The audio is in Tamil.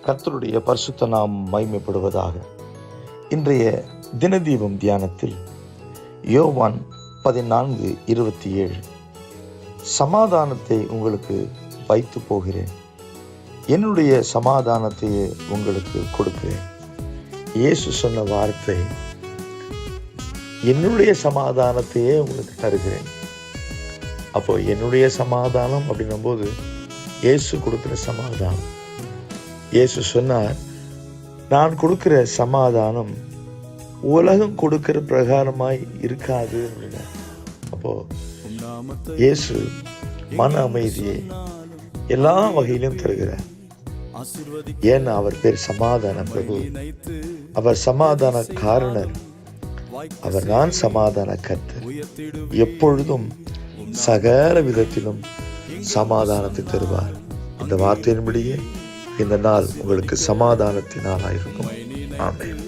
கர்த்தருடைய பரிசுத்த நாமம் மகிமைப்படுவதாக. இன்றைய தினதீபம் தியானத்தில் யோவான் 14:27 சமாதானத்தை உங்களுக்கு வைத்து போகிறேன், என்னுடைய சமாதானத்தையே உங்களுக்கு கொடுக்கிறேன். இயேசு சொன்ன வார்த்தை, என்னுடைய சமாதானத்தையே உங்களுக்கு தருகிறேன். அப்போ என்னுடைய சமாதானம் அப்படின்னும் போது இயேசு கொடுக்கிற சமாதானம். இயேசு சொன்னார், நான் கொடுக்கிற சமாதானம் உலகம் கொடுக்கிற பிரகாரமாய் இருக்காது அப்படின்னா. அப்போ இயேசு மன அமைதியை எல்லா வகையிலும் தருகிறார். ஏன்னா அவர் பேர் சமாதான பிரபு, அவர் சமாதான காரணர், அவர் நான் சமாதான கர்த்தர். எப்பொழுதும் சகல விதத்திலும் சமாதானத்தை தருவார். இந்த வார்த்தையின்படியே இந்த நாள் உங்களுக்கு சமாதானத்தின் நாளாயிருக்கும். ஆமென்.